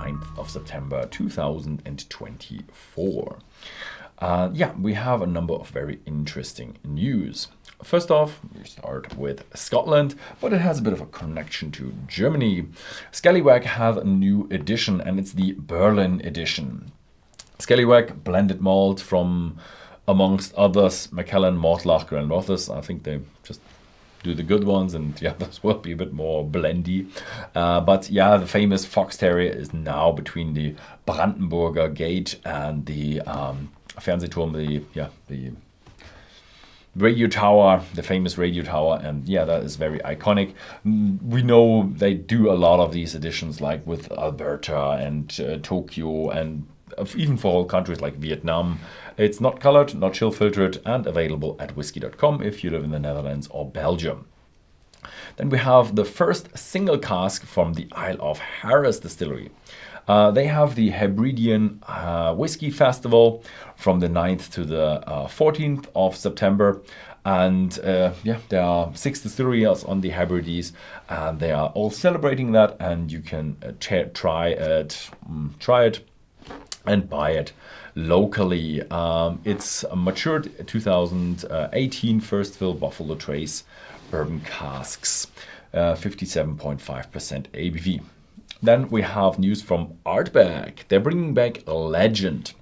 9th of September 2024. We have a number of very interesting news. First off, we start with Scotland, but it has a bit of a connection to Germany. Scallywag have a new edition, and it's the Berlin edition. Scallywag blended malt from, amongst others, Macallan, Mortlach, and Rothes. I think they just do the good ones, and this will be a bit more blendy. The famous Fox Terrier is now between the Brandenburger Gate and the Fernsehturm, the radio tower, the famous radio tower, and that is very iconic. We know they do a lot of these editions, like with Alberta and Tokyo, and even for whole countries like Vietnam. It's not colored, not chill filtered, and available at Whisky.com if you live in the Netherlands or Belgium. Then we have the first single cask from the Isle of Harris Distillery. They have the Hebridean Whiskey Festival from the 9th to the 14th of September. And there are 6 distilleries on the Hebrides, and they are all celebrating that. And you can try it and buy it locally. It's a matured 2018 first fill Buffalo Trace bourbon casks, 57.5% ABV. Then we have news from Ardbeg. They're bringing back a Legend,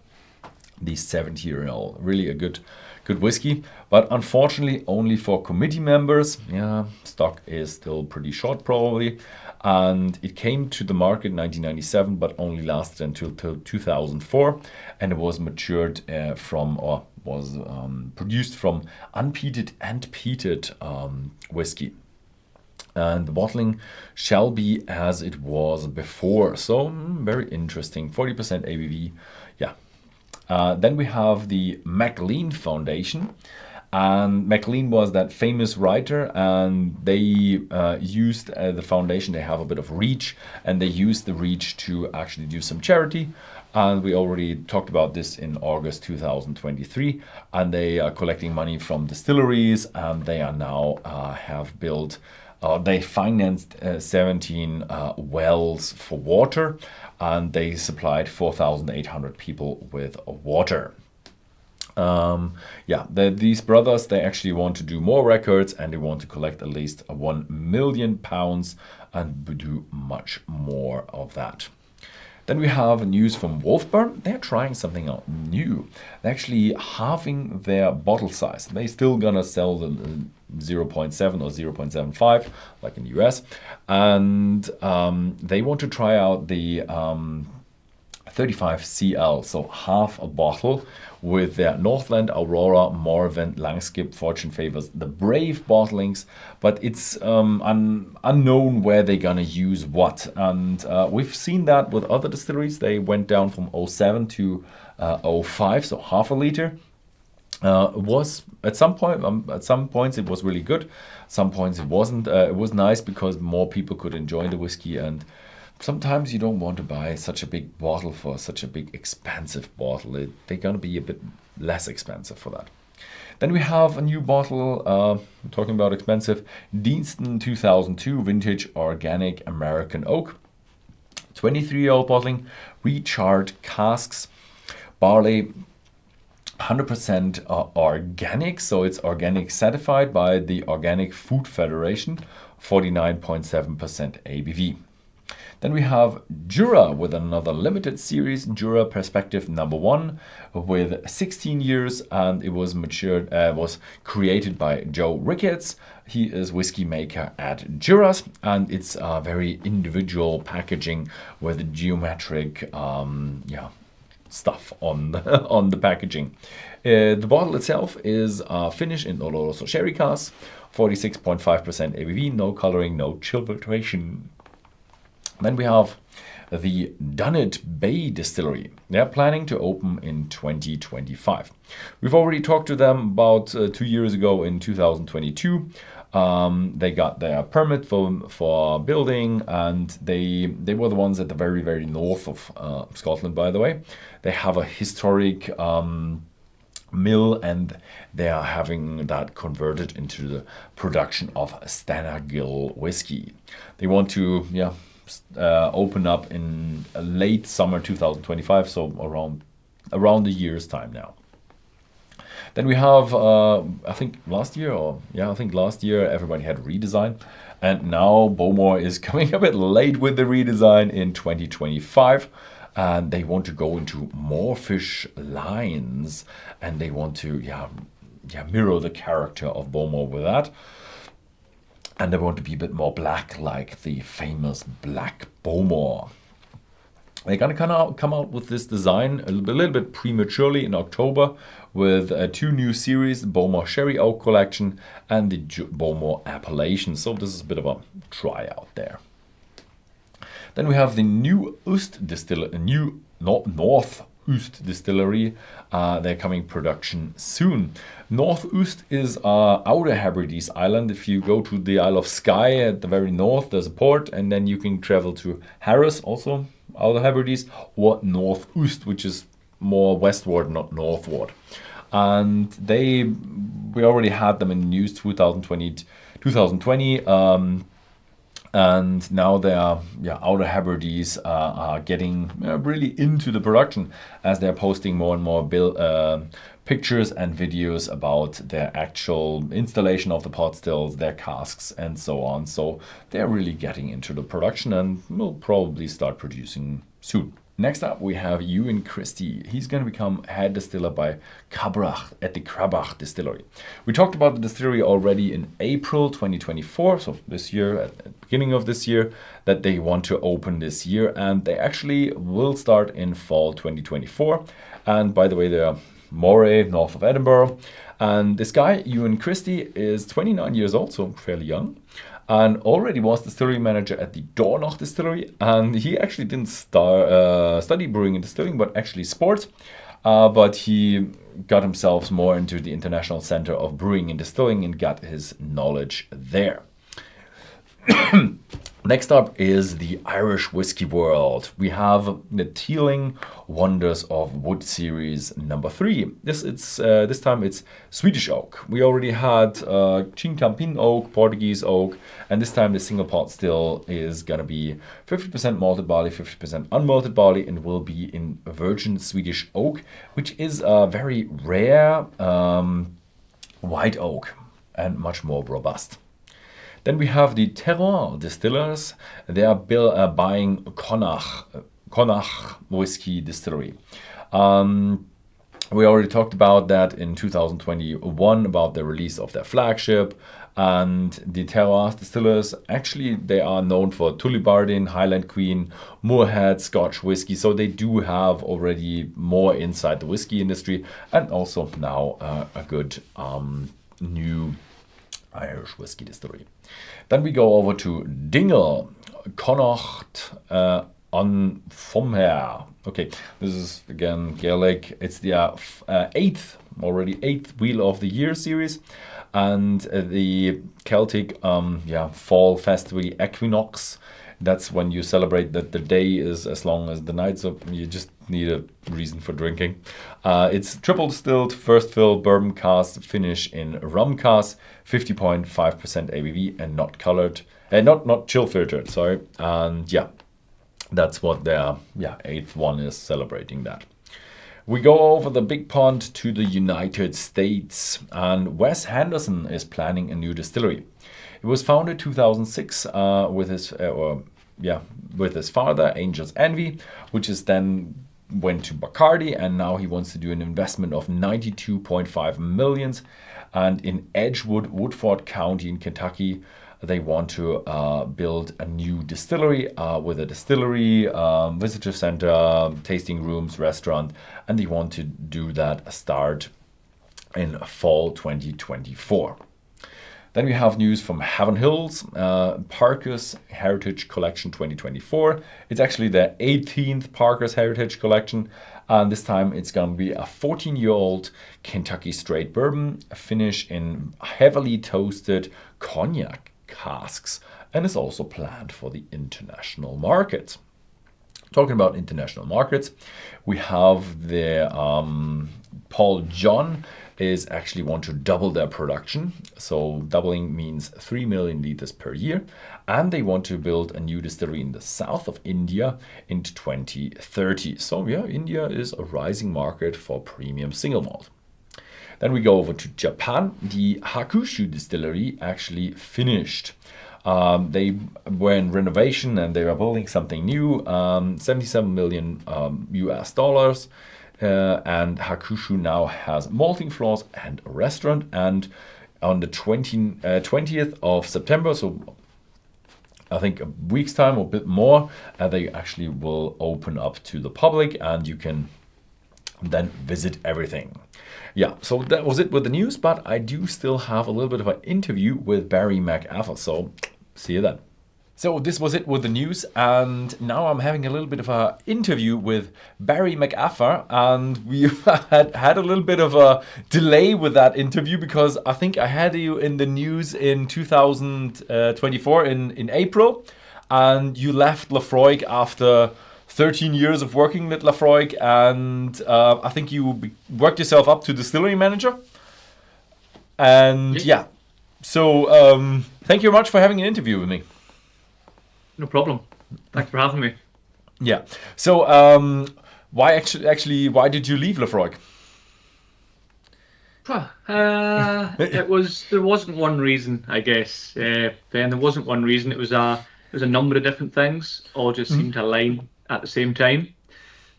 the 70-year-old. Really a good whiskey, but unfortunately only for committee members. Stock is still pretty short produced, and it came to the market in 1997, but only lasted until 2004, and it was matured produced from unpeated and peated whiskey. And the bottling shall be as it was before. So very interesting. 40% ABV. Then we have the Maclean Foundation. And Maclean was that famous writer, and they used the foundation. They have a bit of reach, and they used the reach to actually do some charity. And we already talked about this in August 2023. And they are collecting money from distilleries, and they are now they financed 17 wells for water, and they supplied 4,800 people with water. These brothers, they actually want to do more records, and they want to collect at least £1 million and do much more of that. Then we have news from Wolfburn. They're trying something out new. They're actually halving their bottle size. They're still gonna sell the 0.7 or 0.75 like in the US, and they want to try out the 35 CL, so half a bottle, with their Northland, Aurora, Morven, Langskip, Fortune Favors, the Brave bottlings, but it's unknown where they're gonna use what. And we've seen that with other distilleries. They went down from 0.7 to 0.5, so half a liter. Was at some points it was really good. Some points it wasn't. It was nice because more people could enjoy the whiskey, and sometimes you don't want to buy such a big bottle for such a big expensive bottle. They're gonna be a bit less expensive for that. Then we have a new bottle, talking about expensive, Deanston 2002 Vintage Organic American Oak. 23-year-old bottling, recharred casks, barley, 100% organic, so it's organic certified by the Organic Food Federation, 49.7% ABV. Then we have Jura with another limited series, Jura Perspective number 1, with 16 years, and it was was created by Joe Ricketts. He is whiskey maker at Jura's, and it's a very individual packaging with geometric stuff on the packaging. The bottle itself is finished in Oloroso sherry cask, 46.5% ABV, no coloring, no chill filtration. Then we have the Dunnet Bay Distillery. They're planning to open in 2025. We've already talked to them about 2 years ago in 2022. They got their permit for building, and they were the ones at the very, very north of Scotland, by the way. They have a historic mill, and they are having that converted into the production of Stannagill whiskey. They want to open up in late summer 2025, so around the year's time now. Then we have, I think last year everybody had redesign, and now Bowmore is coming a bit late with the redesign in 2025, and they want to go into more fish lines, and they want to mirror the character of Bowmore with that. And they want to be a bit more black, like the famous Black Bowmore. They're going to come out with this design a little bit prematurely in October with 2 new series, the Bowmore Sherry Oak Collection and the Bowmore Appellation. So this is a bit of a tryout there. Then we have the new Uist Distillery, North Uist Distillery. They're coming production soon. North Uist is Outer Hebrides Island. If you go to the Isle of Skye at the very north, there's a port, and then you can travel to Harris, also Outer Hebrides, or North Uist, which is more westward, not northward. And we already had them in news 2020. And now they are, Outer Hebrides are getting really into the production, as they're posting more and more pictures and videos about their actual installation of the pot stills, their casks, and so on. So they're really getting into the production and will probably start producing soon. Next up, we have Euan Christie. He's going to become head distiller by Cabrach at the Cabrach Distillery. We talked about the distillery already in April 2024, so this year, at the beginning of this year, that they want to open this year, and they actually will start in fall 2024. And by the way, they are Moray, north of Edinburgh. And this guy, Euan Christie, is 29 years old, so fairly young, and already was distillery manager at the Cónocht Distillery. And he actually didn't study brewing and distilling, but actually sports. But he got himself more into the International Center of Brewing and Distilling and got his knowledge there. Next up is the Irish whiskey world. We have the Teeling Wonders of Wood series number 3. This time it's Swedish oak. We already had Chincampin oak, Portuguese oak, and this time the single pot still is gonna be 50% malted barley, 50% unmalted barley, and will be in virgin Swedish oak, which is a very rare white oak and much more robust. Then we have the Terroirs Distillers. They are buying Cónocht Whiskey Distillery. We already talked about that in 2021, about the release of their flagship. And the Terroirs Distillers, actually, they are known for Tullibardine, Highland Queen, Moorhead, Scotch whiskey. So they do have already more inside the whiskey industry, and also now a good new Irish whiskey distillery. Then we go over to Dingle, Cónocht on Fómhair. Okay, this is again Gaelic. It's the eighth wheel of the year series, and the Celtic fall festival equinox. That's when you celebrate that the day is as long as the night, so you just need a reason for drinking. It's triple distilled, first fill, bourbon cask, finish in rum cask, 50.5% ABV, and not colored, not chill filtered. Sorry, and that's what their eighth one is celebrating that. We go over the big pond to the United States, and Wes Henderson is planning a new distillery. It was founded 2006 with his father, Angel's Envy, which is then went to Bacardi, and now he wants to do an investment of 92.5 million. And in Edgewood, Woodford County in Kentucky, they want to build a new distillery with a distillery, visitor center, tasting rooms, restaurant, and they want to do that start in fall 2024. Then we have news from Haven Hills, Parker's Heritage Collection 2024. It's actually the 18th Parker's Heritage Collection, and this time it's going to be a 14-year-old Kentucky straight bourbon, finish in heavily toasted cognac casks, and is also planned for the international market. Talking about international markets, we have the Paul John. is actually want to double their production. So doubling means 3 million liters per year. And they want to build a new distillery in the south of India in 2030. So yeah, India is a rising market for premium single malt. Then we go over to Japan. The Hakushu distillery actually finished. They were in renovation and they were building something new, 77 million US dollars. And Hakushu now has malting floors and a restaurant. And on the 20th of September, so I think a week's time or a bit more, they actually will open up to the public and you can then visit everything. Yeah, so that was it with the news, but I do still have a little bit of an interview with Barry MacAffer, so see you then. So this was it with the news, and now I'm having a little bit of an interview with Barry MacAffer, and we've had a little bit of a delay with that interview because I think I had you in the news in 2024 in April, and you left Laphroaig after 13 years of working with Laphroaig, and I think you worked yourself up to distillery manager. And yeah, so thank you very much for having an interview with me. No problem. Thanks for having me. Yeah. So why did you leave Laphroaig? There wasn't one reason, I guess. Ben, there wasn't one reason. It was a number of different things, all just seemed to align at the same time.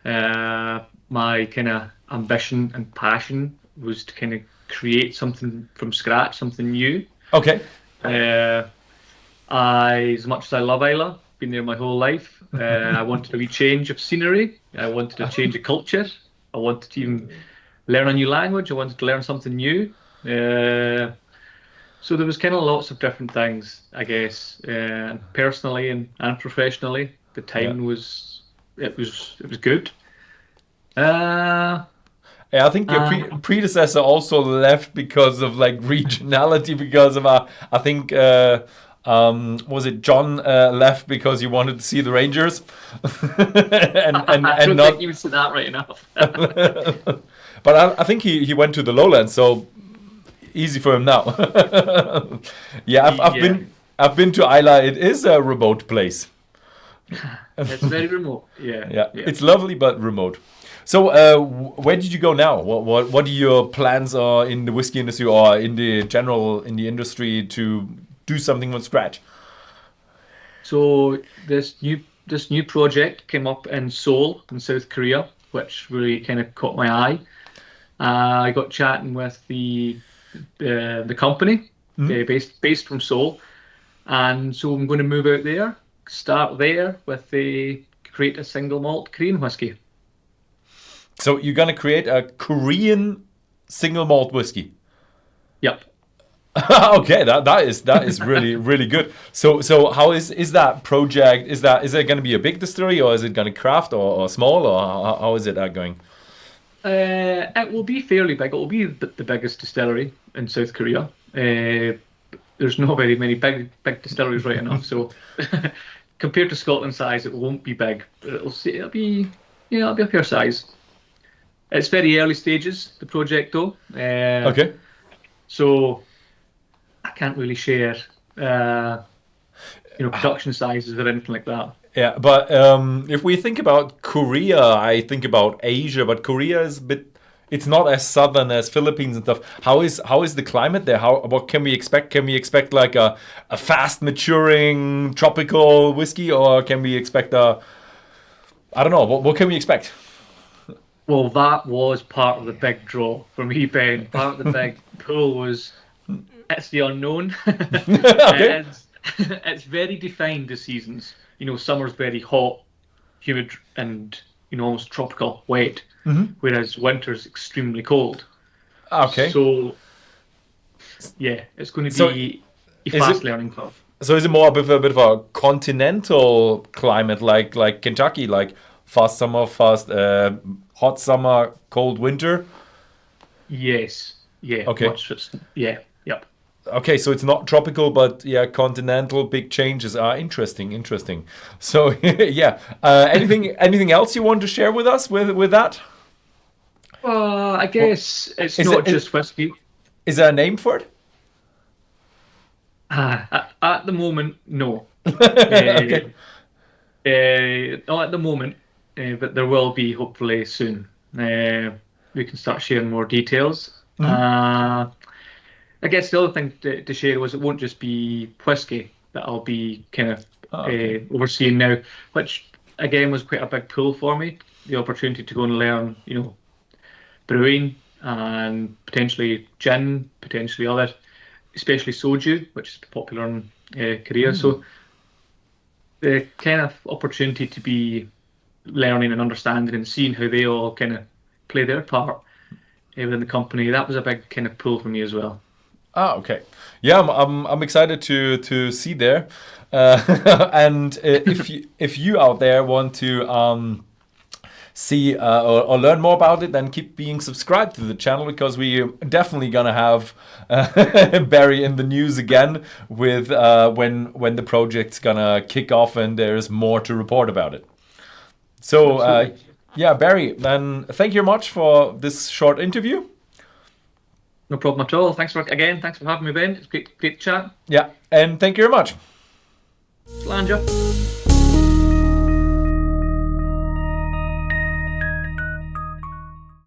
My kind of ambition and passion was to kind of create something from scratch, something new. Okay. As much as I love Islay, been there my whole life, I wanted a wee change of scenery. I wanted a change of culture. I wanted to even learn a new language. I wanted to learn something new. So there was kind of lots of different things, I guess, personally and professionally. The time was good. Yeah, I think your predecessor also left because of like regionality, because of I think was it John left because he wanted to see the Rangers, and I don't think you would say that right enough. But I think he went to the Lowlands, so easy for him now. Yeah, I've been to Islay. It is a remote place. It's very remote. Yeah. It's lovely but remote. So where did you go now? What are your plans in the whiskey industry or in the industry to do something from scratch? So this new project came up in Seoul in South Korea, which really kind of caught my eye. I got chatting with the company based from Seoul, and so I'm going to move out there, start there with create a single malt Korean whiskey. So you're going to create a Korean single malt whiskey? Yep. Okay, that is really really good. So how is that project? Is it going to be a big distillery, or is it going to craft or small, or how is it going? It will be fairly big. It will be the biggest distillery in South Korea. There's not very many big distilleries right enough. So compared to Scotland's size, it won't be big. But it'll be a fair size. It's very early stages, the project though. Okay. So I can't really share, production sizes or anything like that. Yeah, but if we think about Korea, I think about Asia, but Korea is it's not as southern as Philippines and stuff. How is the climate there? What can we expect? Can we expect like a fast maturing tropical whiskey, or can we expect I don't know, what can we expect? Well, that was part of the big draw for me, Ben. Part of the big pull was it's the unknown. Okay. It's very defined, the seasons. Summer's very hot, humid, and almost tropical, wet. Mm-hmm. Whereas winter's extremely cold. Okay. So yeah, it's going to be a fast learning curve. So is it more a bit of a continental climate, like Kentucky, like fast summer, hot summer, cold winter? Yes. Yeah. Okay. Yeah. Yep. Okay, so it's not tropical, but yeah, continental. Big changes are interesting. So yeah, anything else you want to share with us with that? I guess it's Is not it- just whiskey. Is there a name for it? At the moment, no. Okay. Not at the moment, but there will be hopefully soon. We can start sharing more details. I guess the other thing to share was it won't just be whiskey that I'll be kind of Okay. overseeing now, which again was quite a big pull for me. The opportunity to go and learn, brewing and potentially gin, potentially other, especially soju, which is popular in Korea. So the kind of opportunity to be learning and understanding and seeing how they all kind of play their part within the company, that was a big kind of pull for me as well. Okay. Yeah, I'm excited to see there. And if you out there want to see or learn more about it, then keep being subscribed to the channel, because we definitely gonna have Barry in the news again with when the project's gonna kick off and there's more to report about it. So yeah, Barry, then thank you very much for this short interview. No problem at all. Thanks for having me, Ben. It's great chat. Yeah, and thank you very much. Slanja.